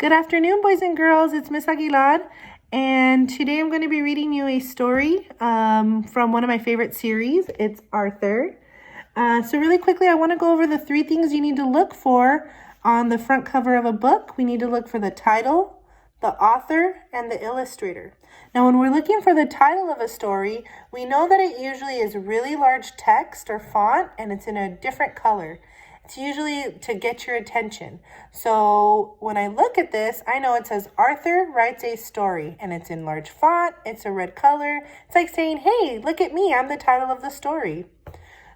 Good afternoon, boys and girls. It's Miss Aguilar, and today I'm going to be reading you a story from one of my favorite series. It's Arthur. So really quickly, I want to go over the 3 things you need to look for on the front cover of a book. We need to look for the title, the author, and the illustrator. Now, when we're looking for the title of a story, we know that it usually is really large text or font, and it's in a different color. It's usually to get your attention. So when I look at this, I know it says Arthur writes a story, and it's in large font. It's a red color. It's like saying, hey, look at me. I'm the title of the story.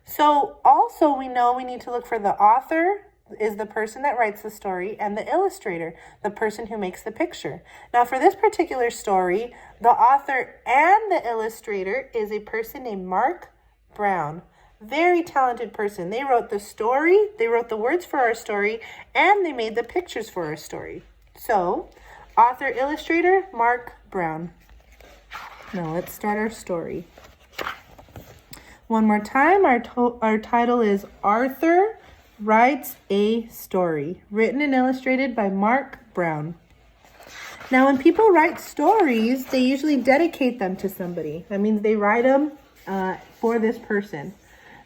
So also we know we need to look for the author is the person that writes the story, and the illustrator, the person who makes the picture. Now for this particular story, the author and the illustrator is a person named Mark Brown. Very talented person. They wrote the story, they wrote the words for our story, and they made the pictures for our story. So, author, illustrator, Mark Brown. Now let's start our story. One more time, our title is Arthur Writes a Story, written and illustrated by Mark Brown. Now, when people write stories, they usually dedicate them to somebody. That means they write them for this person.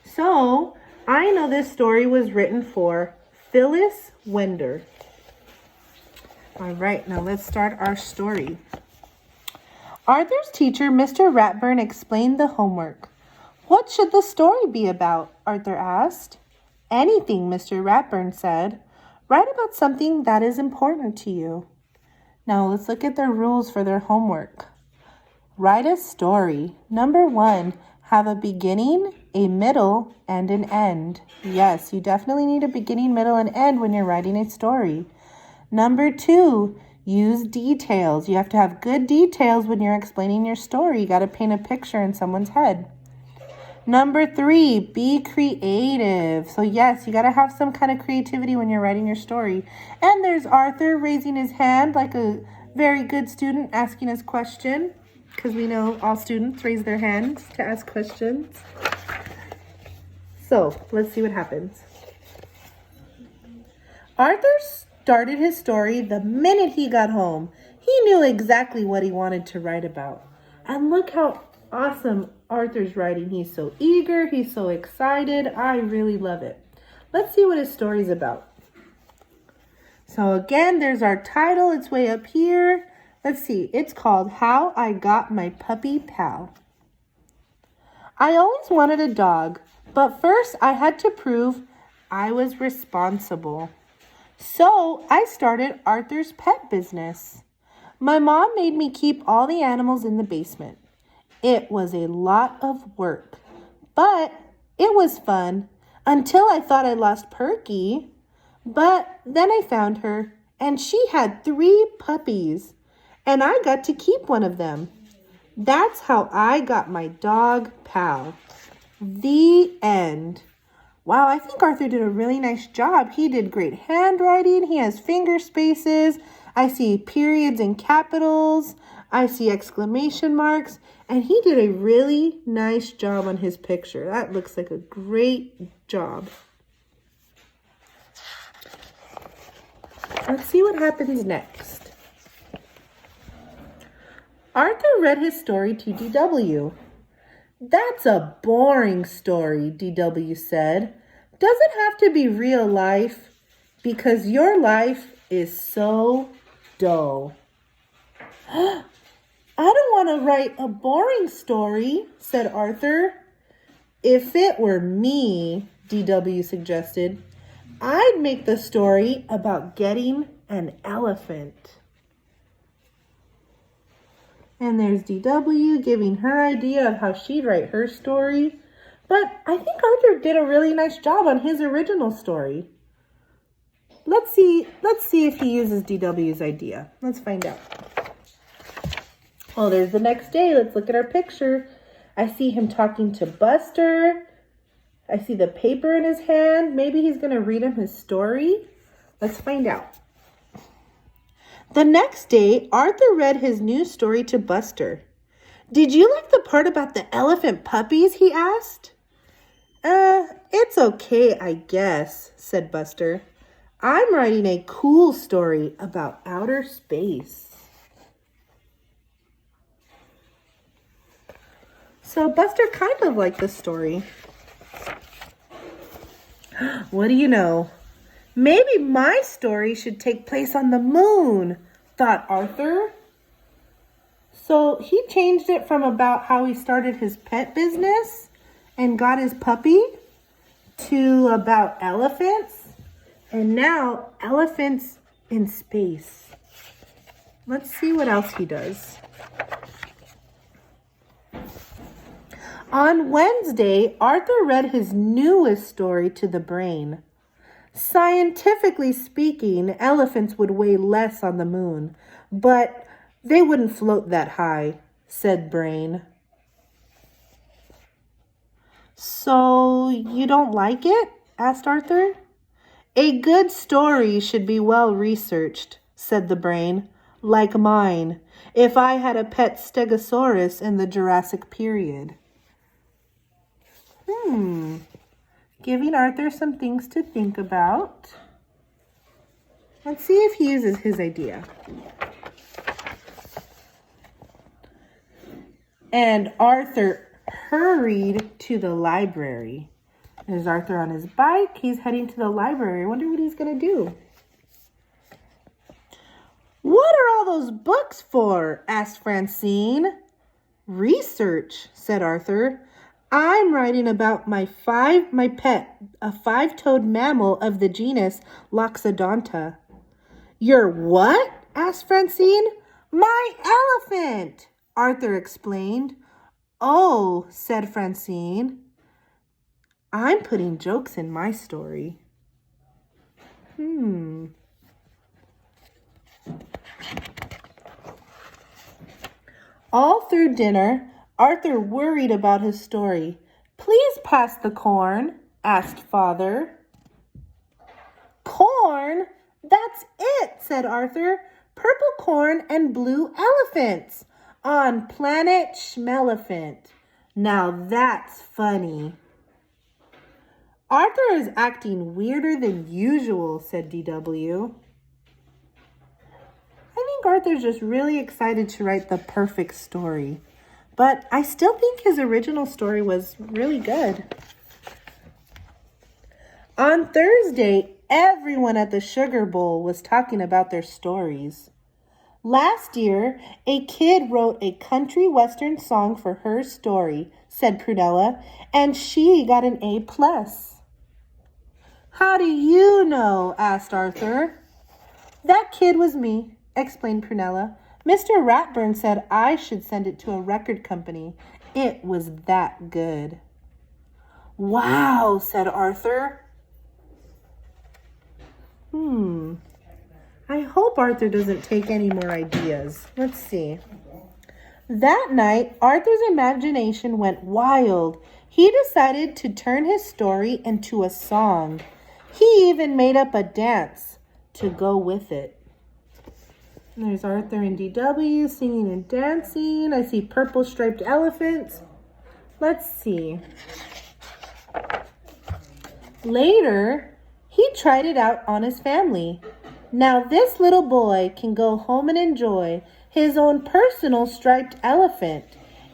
So, I know this story was written for Phyllis Wender. All right, now let's start our story. Arthur's teacher, Mr. Ratburn, explained the homework. What should the story be about? Arthur asked. Anything, Mr. Ratburn said. Write about something that is important to you. Now let's look at their rules for their homework. Write a story. Number 1, have a beginning, a middle, and an end. Yes, you definitely need a beginning, middle, and end when you're writing a story. Number 2, use details. You have to have good details when you're explaining your story. You got to paint a picture in someone's head. Number 3, be creative. So yes, you got to have some kind of creativity when you're writing your story. And there's Arthur raising his hand like a very good student asking his question, because we know all students raise their hands to ask questions. So let's see what happens. Arthur started his story the minute he got home. He knew exactly what he wanted to write about. And look how awesome Arthur's writing. He's so eager. He's so excited. I really love it. Let's see what his story's about. So again, there's our title. It's way up here. Let's see. It's called How I Got My Puppy Pal. I always wanted a dog, but first I had to prove I was responsible. So I started Arthur's pet business. My mom made me keep all the animals in the basement. It was a lot of work, but it was fun until I thought I lost Perky. But then I found her, and she had 3 puppies, and I got to keep one of them. That's how I got my dog pal. The end. Wow, I think Arthur did a really nice job. He did great handwriting. He has finger spaces. I see periods and capitals. I see exclamation marks. And he did a really nice job on his picture. That looks like a great job. Let's see what happens next. Arthur read his story to DW. That's a boring story, DW said. Does it have to be real life? Because your life is so dull. I don't want to write a boring story, said Arthur. If it were me, DW suggested, I'd make the story about getting an elephant. And there's DW giving her idea of how she'd write her story. But I think Arthur did a really nice job on his original story. Let's see if he uses DW's idea. Let's find out. Oh, there's the next day. Let's look at our picture. I see him talking to Buster. I see the paper in his hand. Maybe he's going to read him his story. Let's find out. The next day, Arthur read his new story to Buster. Did you like the part about the elephant puppies? He asked. It's okay, I guess, said Buster. I'm writing a cool story about outer space. So Buster kind of liked this story. What do you know? Maybe my story should take place on the moon, thought Arthur. So he changed it from about how he started his pet business and got his puppy to about elephants. And now elephants in space. Let's see what else he does. On Wednesday, Arthur read his newest story to the brain. Scientifically speaking, elephants would weigh less on the moon, but they wouldn't float that high, said Brain. So you don't like it? Asked Arthur. A good story should be well researched, said the Brain, like mine, if I had a pet stegosaurus in the Jurassic period. Giving Arthur some things to think about. Let's see if he uses his idea. And Arthur hurried to the library. There's Arthur on his bike. He's heading to the library. I wonder what he's going to do. What are all those books for? Asked Francine. Research, said Arthur. I'm writing about my pet, a five-toed mammal of the genus Loxodonta. Your what? Asked Francine. My elephant, Arthur explained. Oh, said Francine. I'm putting jokes in my story. All through dinner, Arthur worried about his story. Please pass the corn, asked Father. Corn? That's it, said Arthur. Purple corn and blue elephants on planet Schmelephant. Now that's funny. Arthur is acting weirder than usual, said DW. I think Arthur's just really excited to write the perfect story. But I still think his original story was really good. On Thursday, everyone at the Sugar Bowl was talking about their stories. Last year, a kid wrote a country western song for her story, said Prunella, and she got an A+. How do you know? Asked Arthur. That kid was me, explained Prunella. Mr. Ratburn said I should send it to a record company. It was that good. Wow, said Arthur. I hope Arthur doesn't take any more ideas. Let's see. That night, Arthur's imagination went wild. He decided to turn his story into a song. He even made up a dance to go with it. There's Arthur and DW singing and dancing. I see purple striped elephants. Let's see. Later, he tried it out on his family. Now this little boy can go home and enjoy his own personal striped elephant.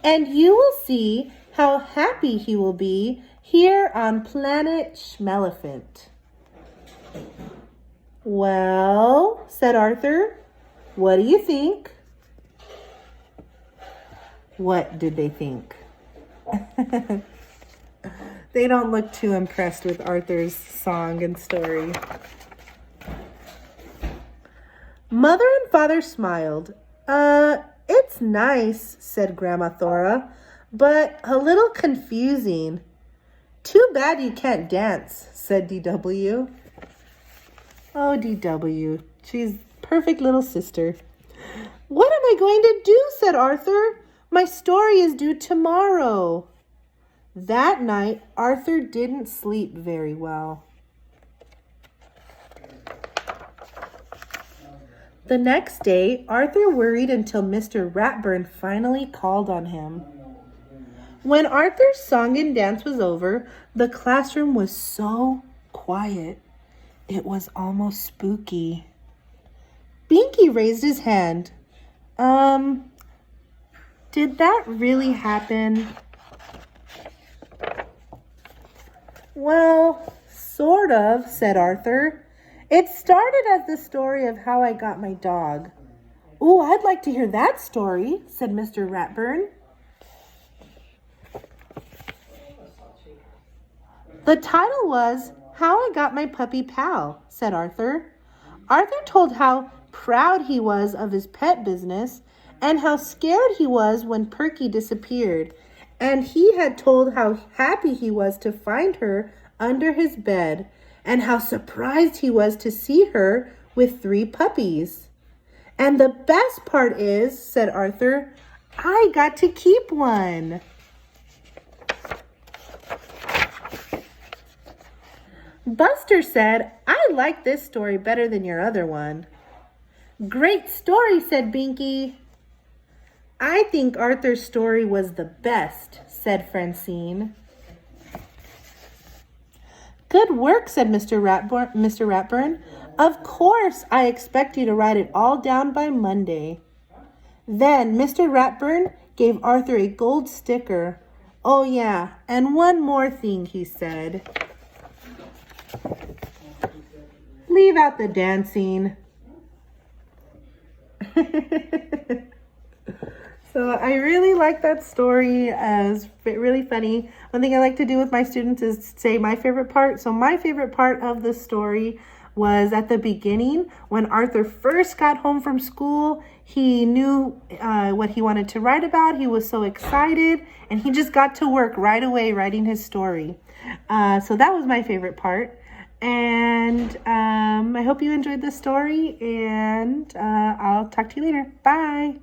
And you will see how happy he will be here on planet Schmelephant. Well, said Arthur, what do you think? What did they think? They don't look too impressed with Arthur's song and story. Mother and Father smiled. It's nice, said Grandma Thora, but a little confusing. Too bad you can't dance, said DW. Oh, DW, she's perfect little sister. What am I going to do, said Arthur. My story is due tomorrow. That night, Arthur didn't sleep very well. The next day, Arthur worried until Mr. Ratburn finally called on him. When Arthur's song and dance was over, the classroom was so quiet. It was almost spooky. Binky raised his hand. Did that really happen? Well, sort of, said Arthur. It started as the story of how I got my dog. Ooh, I'd like to hear that story, said Mr. Ratburn. The title was How I Got My Puppy Pal, said Arthur. Arthur told how proud he was of his pet business and how scared he was when Perky disappeared. And he had told how happy he was to find her under his bed and how surprised he was to see her with 3 puppies. And the best part is, said Arthur, I got to keep one. Buster said, I like this story better than your other one. Great story, said Binky. I think Arthur's story was the best, said Francine. Good work, said Mr. Ratburn. Of course, I expect you to write it all down by Monday. Then Mr. Ratburn gave Arthur a gold sticker. Oh yeah, and one more thing, he said. Leave out the dancing. So I really like that story. It's really funny. One thing I like to do with my students is say my favorite part. So my favorite part of the story was at the beginning when Arthur first got home from school. He knew what he wanted to write about. He was so excited and he just got to work right away writing his story. So that was my favorite part. And I hope you enjoyed the story, and I'll talk to you later. Bye.